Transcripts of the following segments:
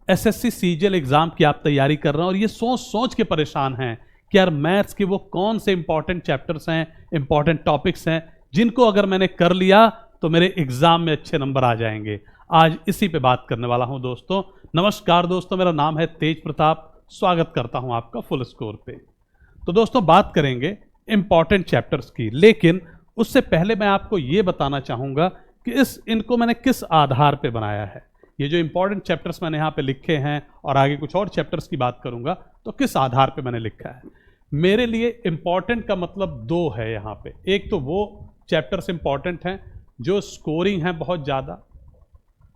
SSC CGL exam की आप तैयारी कर रहे हैं और ये सोच सोच के परेशान हैं कि यार मैथ्स के वो कौन से इंपॉर्टेंट चैप्टर्स हैं, इंपॉर्टेंट टॉपिक्स हैं जिनको अगर मैंने कर लिया तो मेरे एग्जाम में अच्छे नंबर आ जाएंगे। आज इसी पे बात करने वाला हूं दोस्तों। नमस्कार दोस्तों, मेरा नाम है तेज प्रताप, स्वागत करता हूं आपका फुल स्कोर पे। तो दोस्तों बात करेंगे इंपॉर्टेंट चैप्टर्स की, लेकिन उससे पहले मैं आपको ये बताना चाहूँगा कि इनको मैंने किस आधार पे बनाया है। ये जो इंपॉर्टेंट चैप्टर्स मैंने यहाँ पे लिखे हैं और आगे कुछ और चैप्टर्स की बात करूँगा तो किस आधार पे मैंने लिखा है। मेरे लिए इंपॉर्टेंट का मतलब दो है यहाँ पे। एक तो वो चैप्टर्स इंपॉर्टेंट हैं जो स्कोरिंग है बहुत ज़्यादा,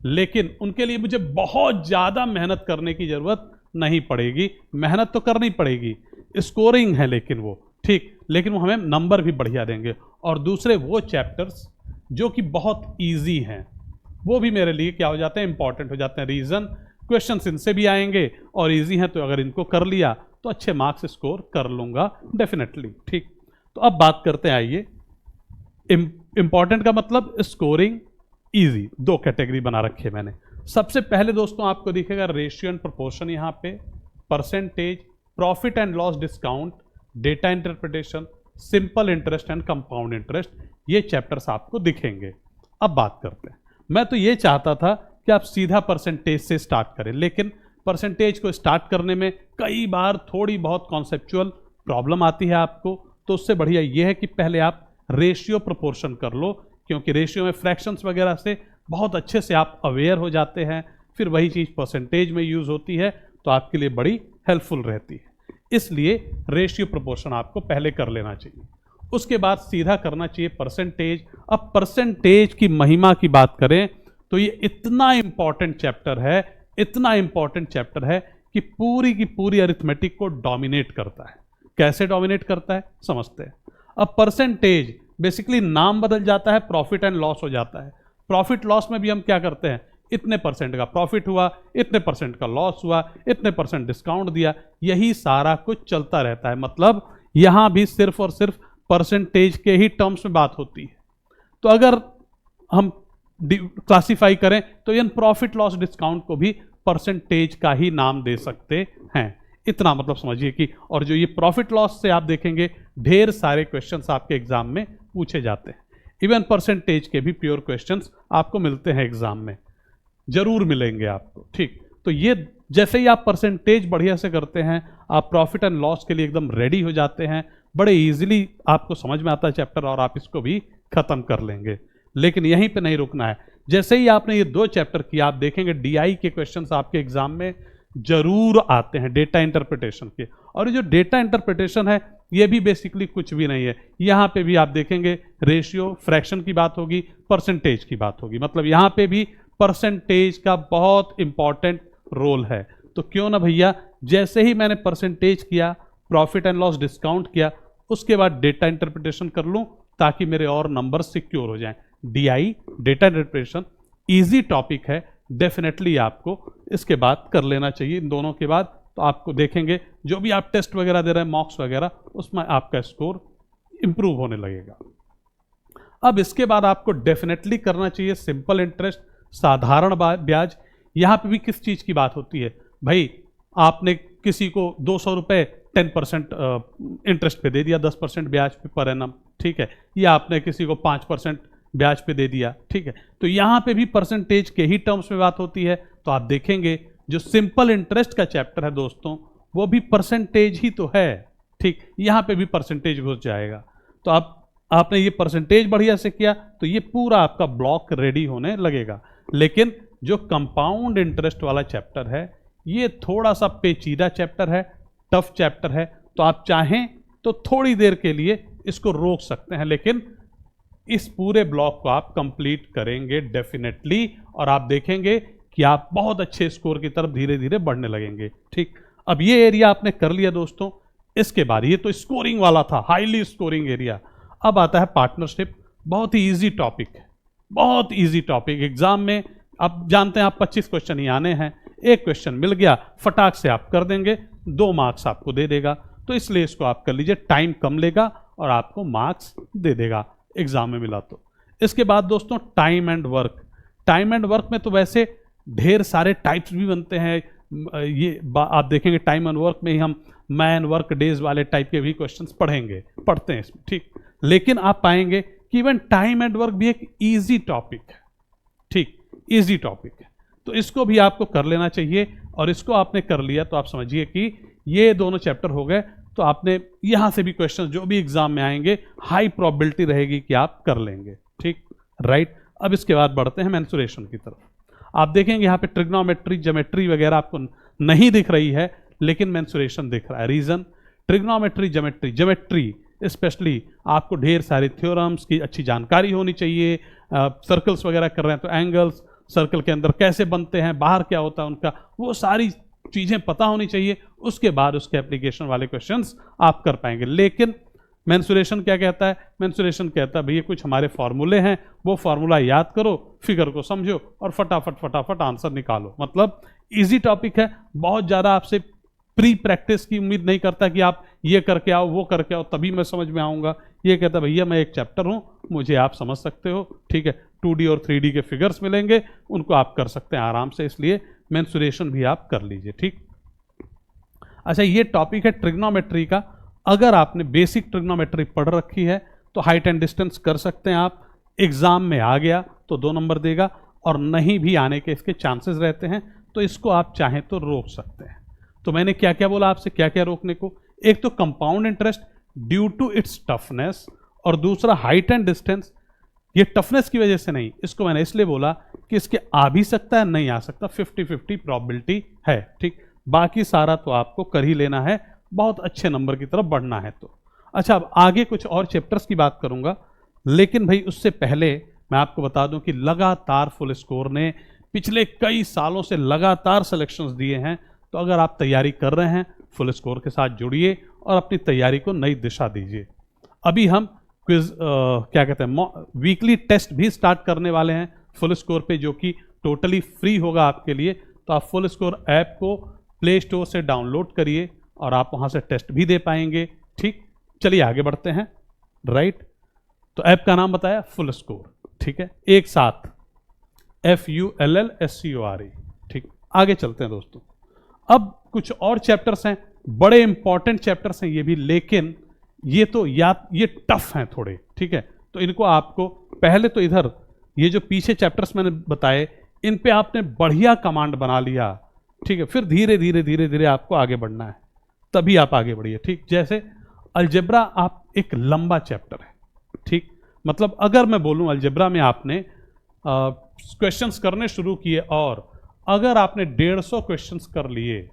लेकिन उनके लिए मुझे बहुत ज़्यादा मेहनत करने की ज़रूरत नहीं पड़ेगी। मेहनत तो करनी पड़ेगी, स्कोरिंग है लेकिन वो ठीक, लेकिन वो हमें नंबर भी बढ़िया देंगे। और दूसरे वो चैप्टर्स जो कि बहुत ईजी हैं, वो भी मेरे लिए क्या हो जाते हैं, इंपॉर्टेंट हो जाते हैं। रीज़न क्वेश्चंस इनसे भी आएंगे और इजी हैं, तो अगर इनको कर लिया तो अच्छे मार्क्स स्कोर कर लूँगा डेफिनेटली। ठीक, तो अब बात करते हैं, आइए। इंपॉर्टेंट का मतलब स्कोरिंग, इजी, दो कैटेगरी बना रखी है मैंने। सबसे पहले दोस्तों आपको दिखेगा रेशियो एंड प्रोपोर्शन, यहाँ पे percentage, profit and loss discount, data interpretation, simple interest and compound interest, ये चैप्टर्स आपको दिखेंगे। अब बात करते हैं, मैं तो ये चाहता था कि आप सीधा परसेंटेज से स्टार्ट करें, लेकिन परसेंटेज को स्टार्ट करने में कई बार थोड़ी बहुत कॉन्सेप्चुअल प्रॉब्लम आती है आपको, तो उससे बढ़िया ये है कि पहले आप रेशियो प्रोपोर्शन कर लो, क्योंकि रेशियो में फ्रैक्शंस वगैरह से बहुत अच्छे से आप अवेयर हो जाते हैं, फिर वही चीज़ परसेंटेज में यूज़ होती है तो आपके लिए बड़ी हेल्पफुल रहती है। इसलिए रेशियो प्रोपोर्शन आपको पहले कर लेना चाहिए, उसके बाद सीधा करना चाहिए परसेंटेज। अब परसेंटेज की महिमा की बात करें तो ये इतना इंपॉर्टेंट चैप्टर है, इतना इंपॉर्टेंट चैप्टर है कि पूरी की पूरी अरिथमेटिक को डोमिनेट करता है। कैसे डोमिनेट करता है समझते हैं। अब परसेंटेज बेसिकली नाम बदल जाता है, प्रॉफिट एंड लॉस हो जाता है। प्रॉफिट लॉस में भी हम क्या करते हैं, इतने परसेंट का प्रॉफिट हुआ, इतने परसेंट का लॉस हुआ, इतने परसेंट डिस्काउंट दिया, यही सारा कुछ चलता रहता है। मतलब यहां भी सिर्फ और सिर्फ परसेंटेज के ही टर्म्स में बात होती है। तो अगर हम क्लासिफाई करें तो इन प्रॉफिट लॉस डिस्काउंट को भी परसेंटेज का ही नाम दे सकते हैं। इतना मतलब समझिए कि, और जो ये प्रॉफिट लॉस से आप देखेंगे ढेर सारे क्वेश्चंस आपके एग्जाम में पूछे जाते हैं। इवन परसेंटेज के भी प्योर क्वेश्चंस आपको मिलते हैं एग्जाम में, जरूर मिलेंगे आपको। ठीक, तो ये जैसे ही आप परसेंटेज बढ़िया से करते हैं, आप प्रॉफिट एंड लॉस के लिए एकदम रेडी हो जाते हैं, बड़े इजीली आपको समझ में आता है चैप्टर और आप इसको भी खत्म कर लेंगे। लेकिन यहीं पे नहीं रुकना है। जैसे ही आपने ये दो चैप्टर किया, आप देखेंगे डीआई के क्वेश्चंस आपके एग्जाम में जरूर आते हैं, डेटा इंटरप्रिटेशन के। और ये जो डेटा इंटरप्रिटेशन है ये भी बेसिकली कुछ भी नहीं है। यहाँ पे भी आप देखेंगे रेशियो, फ्रैक्शन की बात होगी, परसेंटेज की बात होगी, मतलब यहाँ पे भी परसेंटेज का बहुत इंपॉर्टेंट रोल है। तो क्यों ना भैया, जैसे ही मैंने परसेंटेज किया, प्रॉफिट एंड लॉस डिस्काउंट किया, उसके बाद डेटा इंटरप्रिटेशन कर लूँ ताकि मेरे और नंबर सिक्योर हो जाएं। DI, data interpretation, easy topic है, डेफिनेटली आपको इसके बाद कर लेना चाहिए। इन दोनों के बाद तो आपको देखेंगे जो भी आप टेस्ट वगैरह दे रहे हैं, मॉक्स वगैरह, उसमें आपका स्कोर इंप्रूव होने लगेगा। अब इसके बाद आपको डेफिनेटली करना चाहिए सिंपल इंटरेस्ट, साधारण ब्याज। यहाँ पे भी किस चीज़ की बात होती है भाई, आपने किसी को 200 रुपये 10% इंटरेस्ट पे दे दिया, 10% ब्याज पे पर एनम, ठीक है, या आपने किसी को 5% ब्याज पे दे दिया, ठीक है। तो यहाँ पे भी परसेंटेज के ही टर्म्स में बात होती है। तो आप देखेंगे जो सिंपल इंटरेस्ट का चैप्टर है दोस्तों, वो भी परसेंटेज ही तो है, ठीक, यहाँ पे भी परसेंटेज घुस जाएगा। तो आपने ये परसेंटेज बढ़िया से किया तो ये पूरा आपका ब्लॉक रेडी होने लगेगा। लेकिन जो कंपाउंड इंटरेस्ट वाला चैप्टर है, ये थोड़ा सा पेचीदा चैप्टर है, टफ चैप्टर है। तो आप चाहें तो थोड़ी देर के लिए इसको रोक सकते हैं, लेकिन इस पूरे ब्लॉक को आप कंप्लीट करेंगे डेफिनेटली, और आप देखेंगे कि आप बहुत अच्छे स्कोर की तरफ धीरे धीरे बढ़ने लगेंगे। ठीक, अब ये एरिया आपने कर लिया दोस्तों। इसके बाद ये तो स्कोरिंग वाला था, हाईली स्कोरिंग एरिया। अब आता है पार्टनरशिप, बहुत ही इजी टॉपिक है, बहुत इजी टॉपिक। एग्जाम में आप जानते हैं आप 25 क्वेश्चन ही आने हैं, एक क्वेश्चन मिल गया फटाक से आप कर देंगे, 2 मार्क्स आपको दे देगा। तो इसलिए इसको आप कर लीजिए, टाइम कम लेगा और आपको मार्क्स दे देगा एग्जाम में मिला तो। इसके बाद दोस्तों time and work. Time and work में तो वैसे ढेर सारे टाइप्स भी बनते हैं। ये आप देखेंगे टाइम एंड वर्क में ही हम मैन वर्क डेज वाले टाइप के भी क्वेश्चंस पढ़ते हैं इसमें, ठीक। लेकिन आप पाएंगे कि इवन टाइम एंड वर्क भी एक इजी टॉपिक है, ठीक, इजी टॉपिक है। तो इसको भी आपको कर लेना चाहिए, और इसको आपने कर लिया तो आप समझिए कि ये दोनों चैप्टर हो गए। तो आपने यहां से भी क्वेश्चन जो भी एग्जाम में आएंगे हाई प्रोबेबिलिटी रहेगी कि आप कर लेंगे, ठीक, राइट। अब इसके बाद बढ़ते हैं मेंसुरेशन की तरफ। आप देखेंगे यहाँ पे ट्रिग्नोमेट्री, ज्योमेट्री वगैरह आपको नहीं दिख रही है, लेकिन मेंसुरेशन दिख रहा है। रीजन, ट्रिग्नोमेट्री, ज्योमेट्री स्पेशली आपको ढेर सारे थ्योरम्स की अच्छी जानकारी होनी चाहिए। सर्कल्स वगैरह कर रहे हैं तो एंगल्स सर्कल के अंदर कैसे बनते हैं, बाहर क्या होता है उनका, वो सारी चीजें पता होनी चाहिए। उसके बाद उसके एप्लीकेशन वाले क्वेश्चंस आप कर पाएंगे। लेकिन मेंसुरेशन क्या कहता है? मेंसुरेशन कहता है भैया कुछ हमारे फॉर्मूले हैं, वो फॉर्मूला याद करो, फिगर को समझो और फटाफट आंसर निकालो। मतलब इजी टॉपिक है, बहुत ज़्यादा आपसे प्री प्रैक्टिस की उम्मीद नहीं करता कि आप ये करके आओ वो करके आओ तभी मैं समझ में आऊँगा। ये कहता है भैया मैं एक चैप्टर हूँ, मुझे आप समझ सकते हो, ठीक है। 2D और 3D के फिगर्स मिलेंगे, उनको आप कर सकते हैं आराम से, इसलिए मेंसुरेशन भी आप कर लीजिए, ठीक। अच्छा, ये टॉपिक है ट्रिग्नोमेट्री का। अगर आपने बेसिक ट्रिग्नोमेट्री पढ़ रखी है तो हाइट एंड डिस्टेंस कर सकते हैं आप। एग्जाम में आ गया तो 2 नंबर देगा, और नहीं भी आने के इसके चांसेस रहते हैं, तो इसको आप चाहें तो रोक सकते हैं। तो मैंने क्या क्या बोला आपसे, क्या क्या रोकने को? एक तो compound interest due to its toughness, और दूसरा हाइट एंड डिस्टेंस। ये टफनेस की वजह से नहीं, इसको मैंने इसलिए बोला कि इसके आ भी सकता है, नहीं आ सकता, 50-50 प्रोबेबिलिटी है, ठीक। बाकी सारा तो आपको कर ही लेना है, बहुत अच्छे नंबर की तरफ बढ़ना है तो। अच्छा, अब आगे कुछ और चैप्टर्स की बात करूंगा, लेकिन भाई उससे पहले मैं आपको बता दूं कि लगातार फुल स्कोर ने पिछले कई सालों से लगातार सिलेक्शंस दिए हैं। तो अगर आप तैयारी कर रहे हैं, फुल स्कोर के साथ जुड़िए और अपनी तैयारी को नई दिशा दीजिए। अभी हम क्विज क्या कहते हैं, वीकली टेस्ट भी स्टार्ट करने वाले हैं फुल स्कोर पे, जो कि टोटली फ्री होगा आपके लिए। तो आप फुल स्कोर ऐप को प्ले स्टोर से डाउनलोड करिए और आप वहां से टेस्ट भी दे पाएंगे, ठीक। चलिए आगे बढ़ते हैं, राइट। तो ऐप का नाम बताया फुल स्कोर, ठीक है, एक साथ FULLSCORE, ठीक। आगे चलते हैं दोस्तों। अब कुछ और चैप्टर्स हैं, बड़े इंपॉर्टेंट चैप्टर्स हैं ये भी, लेकिन ये तो ये टफ हैं थोड़े, ठीक है। तो इनको आपको पहले तो इधर ये जो पीछे चैप्टर्स मैंने बताए, इन पे आपने बढ़िया कमांड बना लिया, ठीक है। फिर धीरे धीरे आपको आगे बढ़ना है, तभी आप आगे बढ़िए, ठीक। जैसे अलजेब्रा आप एक लंबा चैप्टर है, ठीक। मतलब अगर मैं बोलूं अलजेब्रा में आपने क्वेश्चंस करने शुरू किए, और अगर आपने 150 क्वेश्चंस कर लिए,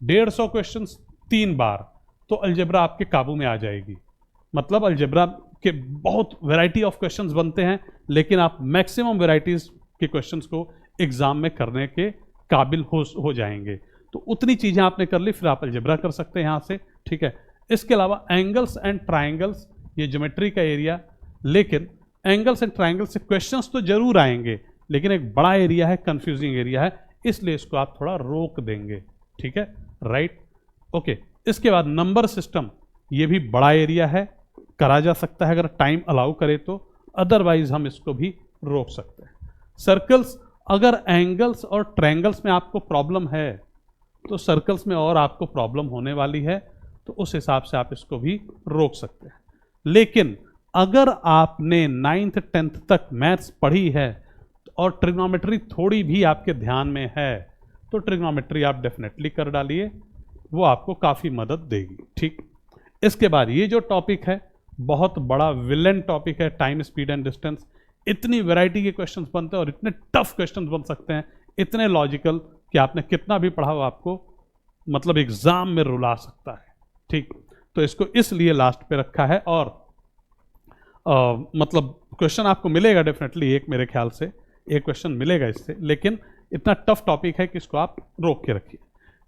150 क्वेश्चंस 3 बार, तो अलजेब्रा आपके काबू में आ जाएगी। मतलब अलजेब्रा के बहुत वैरायटी ऑफ क्वेश्चंस बनते हैं, लेकिन आप मैक्सिमम वैरायटीज के क्वेश्चंस को एग्जाम में करने के काबिल हो जाएंगे। तो उतनी चीजें आपने कर ली, फिर आप अलजेब्रा कर सकते हैं यहां से, ठीक है। इसके अलावा एंगल्स एंड ट्राइंगल्स, ये ज्योमेट्री का एरिया, लेकिन एंगल्स एंड ट्राइंगल्स से क्वेश्चंस तो जरूर आएंगे, लेकिन एक बड़ा एरिया है, कंफ्यूजिंग एरिया है, इसलिए इसको आप थोड़ा रोक देंगे, ठीक है, राइट, ओके। इसके बाद नंबर सिस्टम, ये भी बड़ा एरिया है, करा जा सकता है अगर टाइम अलाउ करे तो, अदरवाइज हम इसको भी रोक सकते हैं। सर्कल्स, अगर एंगल्स और ट्रायंगल्स में आपको प्रॉब्लम है तो सर्कल्स में और आपको प्रॉब्लम होने वाली है, तो उस हिसाब से आप इसको भी रोक सकते हैं। लेकिन अगर आपने 9th 10th तक मैथ्स पढ़ी है और ट्रिग्नोमेट्री थोड़ी भी आपके ध्यान में है, तो ट्रिग्नोमेट्री आप डेफिनेटली कर डालिए, वो आपको काफ़ी मदद देगी, ठीक। इसके बाद ये जो टॉपिक है, बहुत बड़ा विलेन टॉपिक है, टाइम स्पीड एंड डिस्टेंस। इतनी वैरायटी के क्वेश्चंस बनते हैं और इतने टफ क्वेश्चंस बन सकते हैं, इतने लॉजिकल कि आपने कितना भी पढ़ा हो आपको मतलब एग्जाम में रुला सकता है, ठीक। तो इसको इसलिए लास्ट पे रखा है, और मतलब क्वेश्चन आपको मिलेगा डेफिनेटली, एक मेरे ख्याल से एक क्वेश्चन मिलेगा इससे, लेकिन इतना टफ टॉपिक है कि इसको आप रोक के रखिए।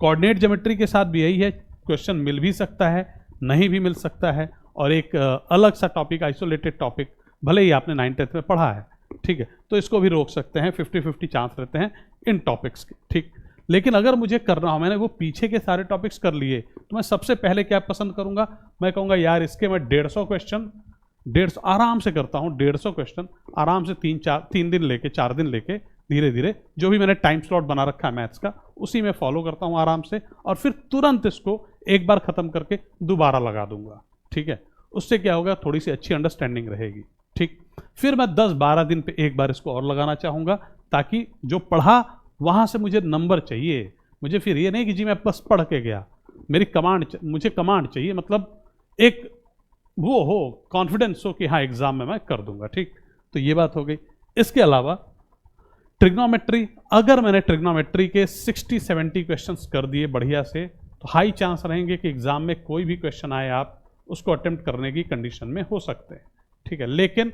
कोऑर्डिनेट ज्योमेट्री के साथ भी यही है, क्वेश्चन मिल भी सकता है, नहीं भी मिल सकता है, और एक अलग सा टॉपिक, आइसोलेटेड टॉपिक, भले ही आपने 9th 10th में पढ़ा है, ठीक है, तो इसको भी रोक सकते हैं। 50-50 चांस रहते हैं इन टॉपिक्स के, ठीक। लेकिन अगर मुझे करना हो, मैंने वो पीछे के सारे टॉपिक्स कर लिए, तो मैं सबसे पहले क्या पसंद करूंगा, मैं कहूँगा यार इसके मैं 150 क्वेश्चन 150 आराम से करता हूँ, 150 क्वेश्चन आराम से 3 दिन लेके 4 दिन लेके धीरे धीरे जो भी मैंने टाइम स्लॉट बना रखा है मैथ्स का उसी में फॉलो करता हूँ आराम से, और फिर तुरंत इसको एक बार ख़त्म करके दोबारा लगा दूंगा। ठीक है, उससे क्या होगा, थोड़ी सी अच्छी अंडरस्टैंडिंग रहेगी। ठीक, फिर मैं 10-12 दिन पे एक बार इसको और लगाना चाहूँगा, ताकि जो पढ़ा वहाँ से मुझे नंबर चाहिए। मुझे फिर ये नहीं कि जी मैं बस पढ़ के गया, मेरी मुझे कमांड चाहिए, मतलब एक वो हो, कॉन्फिडेंस हो कि हाँ एग्जाम में मैं कर दूंगा। ठीक, तो ये बात हो गई। इसके अलावा ट्रिग्नोमेट्री, अगर मैंने ट्रिग्नोमेट्री के 60-70 क्वेश्चंस कर दिए बढ़िया से, तो हाई चांस रहेंगे कि एग्जाम में कोई भी क्वेश्चन आए आप उसको अटेम्प्ट करने की कंडीशन में हो सकते हैं। ठीक है, लेकिन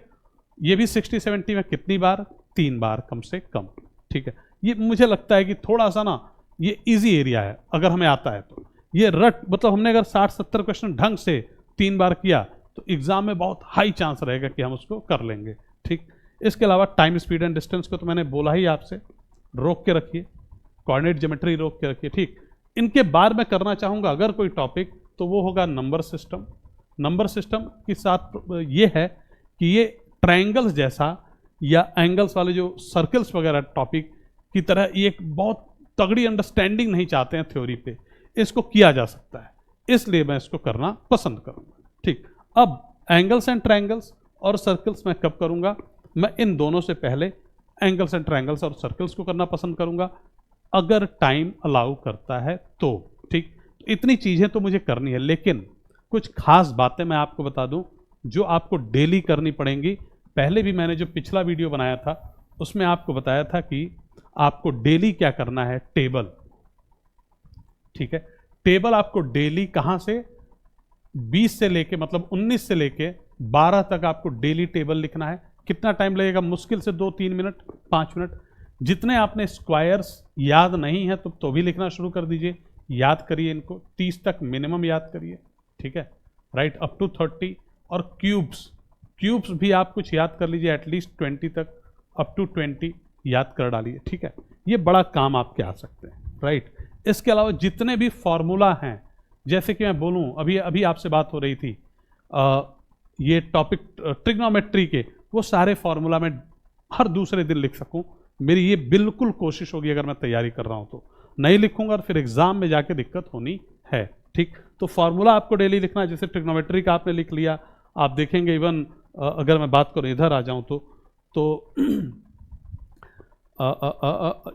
ये भी 60-70 में कितनी बार, 3 बार कम से कम। ठीक है, ये मुझे लगता है कि थोड़ा सा ना ये इजी एरिया है, अगर हमें आता है तो। ये मतलब हमने अगर 60-70 क्वेश्चन ढंग से 3 बार किया तो एग्जाम में बहुत हाई चांस रहेगा कि हम उसको कर लेंगे। ठीक, इसके अलावा टाइम, स्पीड एंड डिस्टेंस को तो मैंने बोला ही आपसे, रोक के रखिए, कोऑर्डिनेट ज्योमेट्री रोक के रखिए। ठीक, इनके बाद मैं करना चाहूँगा अगर कोई टॉपिक, तो वो होगा नंबर सिस्टम। नंबर सिस्टम के साथ ये है कि ये ट्रायंगल्स जैसा या एंगल्स वाले जो सर्कल्स वगैरह टॉपिक की तरह ये एक बहुत तगड़ी अंडरस्टैंडिंग नहीं चाहते हैं थ्योरी पे, इसको किया जा सकता है, इसलिए मैं इसको करना पसंद करूँगा। ठीक, अब एंगल्स एंड ट्रायंगल्स और सर्कल्स मैं कब करूँगा, मैं इन दोनों से पहले एंगल्स एंड ट्रायंगल्स और सर्कल्स को करना पसंद करूँगा, अगर टाइम अलाउ करता है तो। ठीक, इतनी चीज़ें तो मुझे करनी है, लेकिन कुछ खास बातें मैं आपको बता दूं जो आपको डेली करनी पड़ेंगी। पहले भी मैंने जो पिछला वीडियो बनाया था उसमें आपको बताया था कि आपको डेली क्या करना है, टेबल। ठीक है, टेबल आपको डेली कहाँ से, 20 से लेके मतलब 19 से लेके 12 तक आपको डेली टेबल लिखना है। कितना टाइम लगेगा, मुश्किल से 2-3 मिनट, 5 मिनट। जितने आपने स्क्वायर्स याद नहीं है तो भी लिखना शुरू कर दीजिए, याद करिए इनको, 30 तक मिनिमम याद करिए। ठीक है, राइट, अप टू 30। और क्यूब्स भी आप कुछ याद कर लीजिए, एटलीस्ट 20 तक, अप टू 20 याद कर डालिए। ठीक है, ये बड़ा काम आपके आ सकते हैं। राइट, इसके अलावा जितने भी फॉर्मूला हैं, जैसे कि मैं बोलूं, अभी आपसे बात हो रही थी ये टॉपिक ट्रिग्नोमेट्री के, वो सारे फॉर्मूला मैं हर दूसरे दिन लिख सकूं, मेरी ये बिल्कुल कोशिश होगी अगर मैं तैयारी कर रहा हूं तो। नहीं लिखूंगा और फिर एग्जाम में जाके दिक्कत होनी है। ठीक, तो फॉर्मूला आपको डेली लिखना है, जैसे ट्रिग्नोमेट्री का आपने लिख लिया, आप देखेंगे इवन अगर मैं बात करूं इधर आ जाऊं तो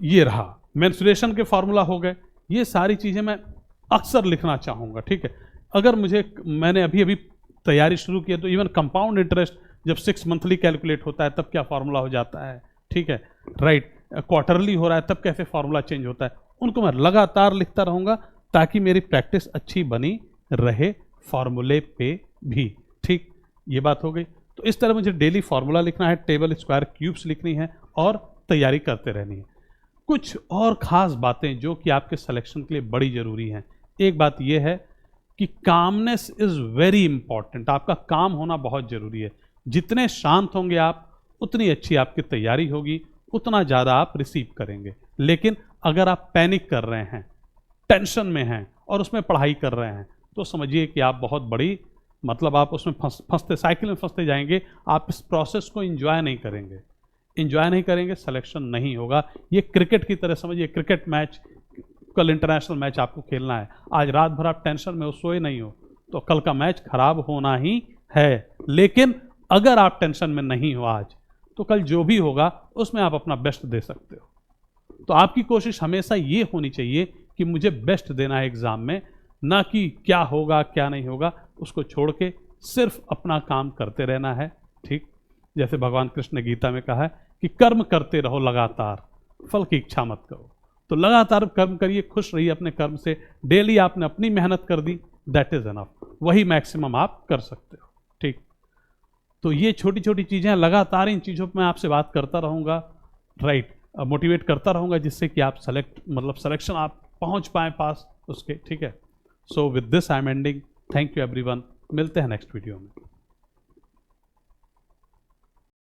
ये रहा, मेंसुरेशन के फॉर्मूला हो गए, ये सारी चीज़ें मैं अक्सर लिखना चाहूँगा। ठीक है, अगर मैंने अभी तैयारी शुरू की है तो इवन कंपाउंड इंटरेस्ट जब 6 मंथली कैलकुलेट होता है तब क्या फार्मूला हो जाता है। ठीक है, राइट, क्वार्टरली हो रहा है तब कैसे फार्मूला चेंज होता है, उनको मैं लगातार लिखता रहूँगा ताकि मेरी प्रैक्टिस अच्छी बनी रहे फार्मूले पे भी। ठीक, ये बात हो गई। तो इस तरह मुझे डेली फार्मूला लिखना है, टेबल, स्क्वायर, क्यूब्स लिखनी है और तैयारी करते रहनी है। कुछ और ख़ास बातें जो कि आपके सिलेक्शन के लिए बड़ी ज़रूरी हैं। एक बात यह है कि कामनेस इज़ वेरी इंपॉर्टेंट, आपका काम होना बहुत ज़रूरी है। जितने शांत होंगे आप, उतनी अच्छी आपकी तैयारी होगी, उतना ज़्यादा आप रिसीव करेंगे। लेकिन अगर आप पैनिक कर रहे हैं, टेंशन में हैं और उसमें पढ़ाई कर रहे हैं, तो समझिए कि आप बहुत बड़ी, मतलब आप उसमें फंसते, साइकिल में फंसते जाएंगे, आप इस प्रोसेस को एंजॉय नहीं करेंगे, सिलेक्शन नहीं होगा। ये क्रिकेट की तरह समझिए, क्रिकेट मैच, कल इंटरनेशनल मैच आपको खेलना है, आज रात भर आप टेंशन में हो, सोए नहीं हो, तो कल का मैच खराब होना ही है। लेकिन अगर आप टेंशन में नहीं हो आज, तो कल जो भी होगा उसमें आप अपना बेस्ट दे सकते हो। तो आपकी कोशिश हमेशा ये होनी चाहिए कि मुझे बेस्ट देना है एग्जाम में, ना कि क्या होगा क्या नहीं होगा उसको छोड़ के सिर्फ अपना काम करते रहना है। ठीक, जैसे भगवान कृष्ण ने गीता में कहा है कि कर्म करते रहो लगातार, फल की इच्छा मत करो। तो लगातार कर्म करिए, खुश रहिए अपने कर्म से। डेली आपने अपनी मेहनत कर दी, दैट इज एनफ, वही मैक्सिमम आप कर सकते हो। ठीक, तो ये छोटी छोटी चीज़ें, लगातार इन चीज़ों पर मैं आपसे बात करता रहूँगा, राइट, मोटिवेट करता रहूँगा, जिससे कि आप सिलेक्शन आप पहुँच पाएँ पास उसके। ठीक है, so with this I am ending, thank you everyone, मिलते हैं नेक्स्ट वीडियो में।